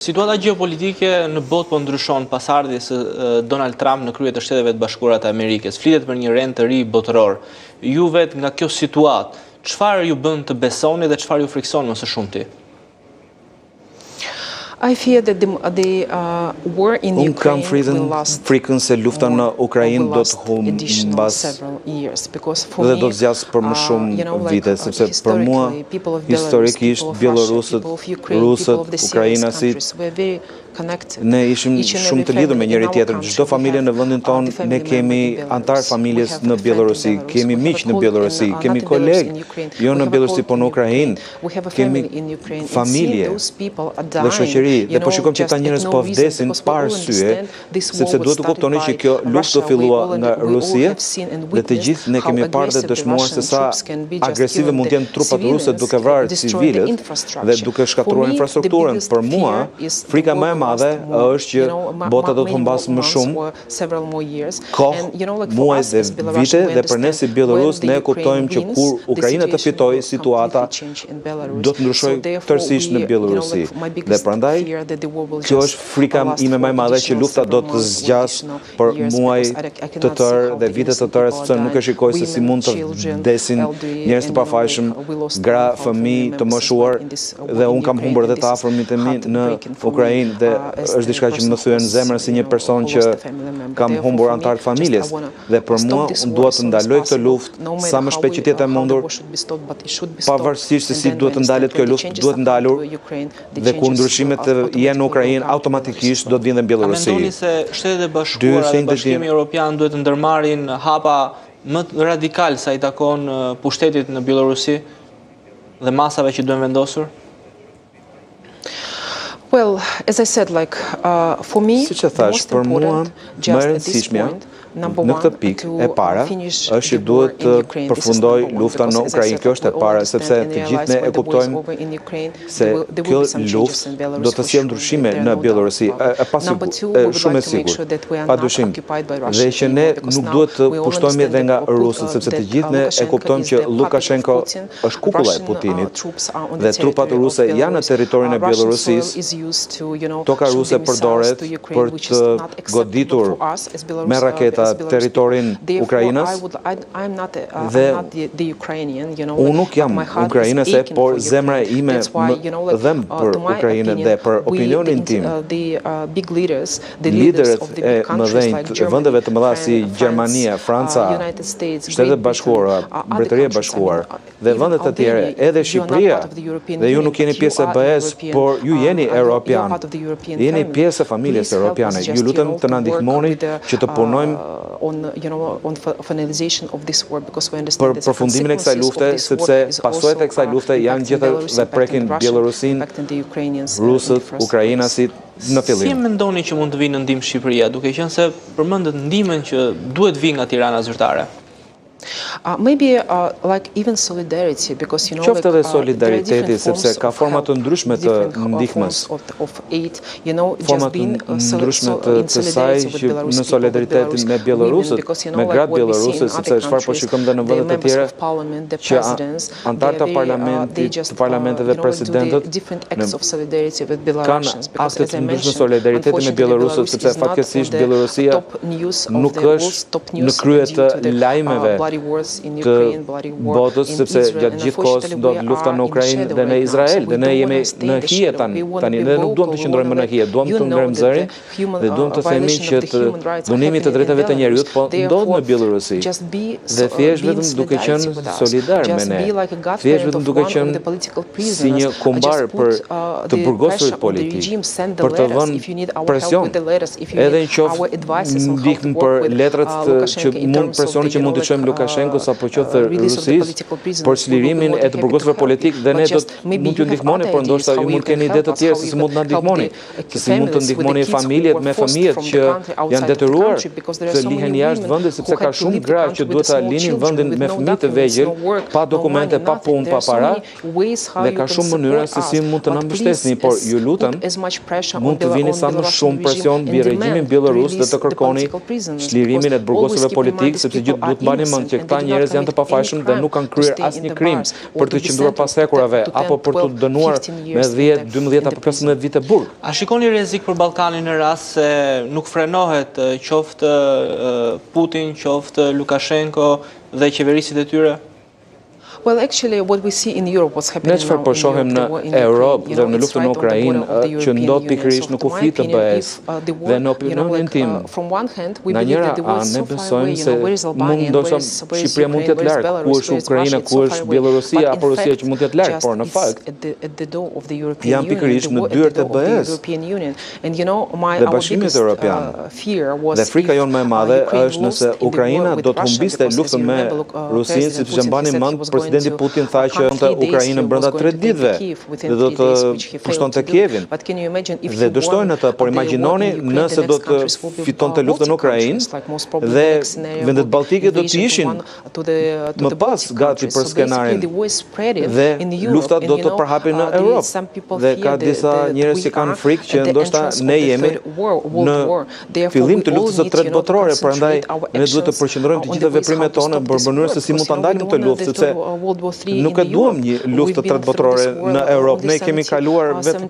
Situata gjeopolitike në botë po ndryshon pas ardhjes së Donald Trump në krye të Shteteve të Bashkuara të Amerikës. Flitet për një rend të ri botëror. Ju vetë nga kjo situatë, çfarë ju bën të besoni dhe çfarë ju frikson më së shumti? I fear that the war in Ukraine will last frikën se lufta në Ukrainë do të humbas dhe do të zgjasë për më shumë vite, sepse për mua historikisht bielorusët, rusët, ukrainasit ne ishim shumë të lidhur me njëri tjetrin. Çdo familje në vendin tonë ne kemi antar familjes në Bielorusi, kemi miq në Bielorusi, kemi kolegë jo në Bielorusi, por në Ukrainë, kemi familje dhe shoqëri. Dhe po shikojmë që këta njerëz po vdesin pa arsye, sepse duhet të kuptoni që kjo luftë do fillua nga Rusia dhe të gjithë ne kemi parë dhe dëshmuar se sa agresive mund të jenë trupat ruse duke vrarë civilët dhe duke shkatruar infrastrukturën. Për mua, frika më e madhe është që bota do të humbas më shumë kohë, muaj dhe vite, dhe për ne si Bielorus ne kuptojmë që kur Ukraina të fitojë, situata do të ndryshojë tërësisht në Bielorusi. Dhe prandaj kjo është frika ime më e madhe, që lufta do të zgjasë për muaj të tërë dhe vite të tëra, sepse nuk e shikoj se si mund të vdesin njerëz të pafajshëm, gra, fëmijë të moshuar, dhe unë kam humbur edhe të afërmit e mi në Ukrainë dhe është diçka që më thyen në zemër si një person që kam humbur antar të familjes. Dhe për mua unë dua të ndaloj këtë luftë sa më shpejt që të jetë e mundur, pavarësisht se si duhet të ndalet kjo luftë, duhet ndalur, dhe kur ndryshimet janë në Ukrainë automatikisht do të vinë dhe në Bielorusi. A mendoni se Shtetet e Bashkuara dhe Bashkimi Evropian duhet të ndërmarrin hapa më radikal sa i takon pushtetit në Bielorusi dhe masave që duhen vendosur? Well, as I said, for me, siç e thash, për mua më e rëndësishmja në këtë pikë e para është që duhet të përfundoj lufta në Ukrainë. Kjo është e para, sepse të gjithë ne e kuptojmë se kjo luftë do të sjellë ndryshime në Bielorusi, shumë e sigurt, padyshim, dhe që ne nuk duhet të pushtohemi edhe nga rusët, sepse të gjithë ne e kuptojmë që Lukashenko është kukulla e Putinit dhe trupat ruse janë në territorin e Bielorusisë. Toka ruse përdoret për të goditur me raketa territorin Ukrainas, dhe unë nuk jam ukrainase, por zemra ime më dhem për Ukrainën dhe për opinionin tim. Liderët e mëdhenj të vendeve të mëdha si Gjermania, Franca, Shtetet e Bashkuara, Mbretëria e Bashkuar dhe vendet e tjera, edhe Shqipëria, dhe ju nuk jeni pjesë e BE-s, por ju jeni europian, jeni pjesë e familjes europiane. Ju lutem të na ndihmoni që të punojmë për përfundimin e kësaj lufte, sepse pasojat e kësaj lufte janë gjithë dhe prekin Bielorusin, rusët, ukrainasit në fillim. Si mendoni që mund të vinë në ndihmë Shqipëria, duke qenë se përmendet ndihmën që duhet vinë nga Tirana zyrtare? Maybe even solidarity, because qoftë edhe solidariteti, sepse ka forma të ndryshme të ndihmës, forma të ndryshme të saj që në solidaritetin me Bielorusët, me gratë Bielorusët, sepse çfarë po shikojmë dhe në vendet e tjera që antarët të parlamenteve, presidentët kanë akte të ndryshme solidariteti me Bielorusët, sepse fatkeqësisht Bielorusia nuk është në krye të lajmeve të botës, sepse gjatë gjithë kohës do të lufta në Ukrainë dhe në Izrael, dhe ne jemi në hije tani, ne nuk duam të qëndrojmë në hije, duam të ngrejmë zërin dhe duam të themi që të dhunimi të drejtave të njerëzit po ndodh në Bielorusi, dhe thjesht vetëm duke qenë solidar me ne, thjesht vetëm duke qenë si një kumbar për të burgosurit politik, për të vënë presion, edhe në qoftë ndihmë për letrat që mund presionin që mund të çojmë Lukashenko apo qoftë Rusisë, por çlirimin e të burgosëve politik, dhe ne do të mund t'ju ndihmoni, por ndoshta ju mund keni ide të tjera se si mund na ndihmoni, se si mund të ndihmoni familjet me fëmijët që janë detyruar të lihen jashtë vendit, sepse ka shumë gra që duhet ta linin vendin me fëmijë të vegjël, pa dokumente, pa punë, pa para, dhe ka shumë mënyra se si mund të na mbështesni, por ju lutem, mund të vini sa më shumë presion mbi regjimin bielorus dhe të kërkoni çlirimin e të burgosëve politik, sepse gjithë duhet mbani mend që këta njerëz janë të pafajshëm dhe nuk kanë kryer asnjë krim për të qëndruar pas hekurave apo për të dënuar me 10, 12 apo 15 vite burg. A shikoni rrezik për Ballkanin në rast se nuk frenohet qoftë Putin, qoftë Lukashenko dhe qeverisit e tyre? Well, actually, what we see in Europe, what's happening now in Europe, the war in Europë dhe në luftën në Ukrainë që ndodh pikërisht në kufi të BE-s dhe në opinionin tim. Nga njëra anë ne besojmë se ndoshta Shqipëria mund të jetë larg, ku është Ukraina, ku është Bielorusia apo Rusia që mund të jetë larg, por në fakt janë pikërisht në dyert e BE-s dhe Bashkimit Evropian. Dhe frika jonë më e madhe është nëse Ukraina do të humbiste luftën me Rusinë, sepse mbani mend Presidenti Putin tha që Ukrainën brenda 3 ditëve dhe do të pushtonte Kievin. Dhe dështojnë atë, por imagjinoni nëse do të fitonte luftën në Ukrainë dhe vendet balltike do të ishin më pas gati për skenarin dhe luftat do të përhapin në Europë. Dhe ka disa njerëz që kanë frikë që ndoshta ne jemi në fillim të luftës së tretë botërore, prandaj ne duhet të përqendrojmë të gjitha veprimet tona për mënyrë se si mund ta ndalim këtë luftë, sepse nuk e duam një luftë të tretë botërore në Europë. Ne kemi kaluar vetëm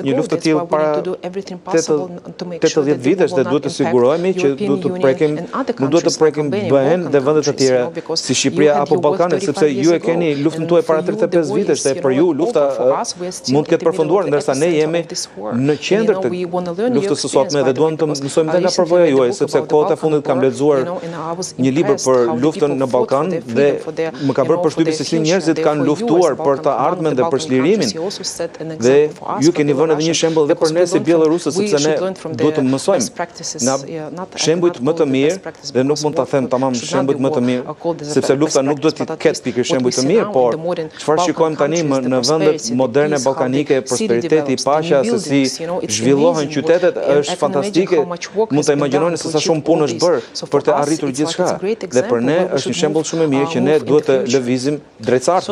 një luftë të tillë para 80 vitesh dhe duhet të sigurohemi që nuk duhet të prekim BE-n dhe vendet e tjera si Shqipëria apo Ballkanet, sepse ju e keni luftën tuaj para 35 vitesh dhe për ju lufta mund të ketë përfunduar, ndërsa ne jemi në qendër të luftës së sotme dhe duam të mësojmë edhe nga përvoja juaj, sepse kohët e fundit kam lexuar një libër për luftën në Ballkan dhe më ka bërë përshtypje se si njerëzit kanë luftuar për të ardhmen dhe për çlirimin. Dhe ju keni vënë edhe një shembull dhe për ne si bielorusë, sepse ne duhet të mësojmë nga shembujt më të mirë dhe nuk mund ta them tamam shembujt më të mirë, sepse lufta nuk duhet të ketë pikërisht shembuj të mirë, por çfarë shikojmë tani në vendet moderne ballkanike, prosperiteti, paqja, se si zhvillohen qytetet është fantastike. Mund ta imagjinoni se sa shumë punë është bërë për të arritur gjithçka. Dhe për ne është një shembull shumë i mirë që ne duhet të lëvizim drejt së ardhmes.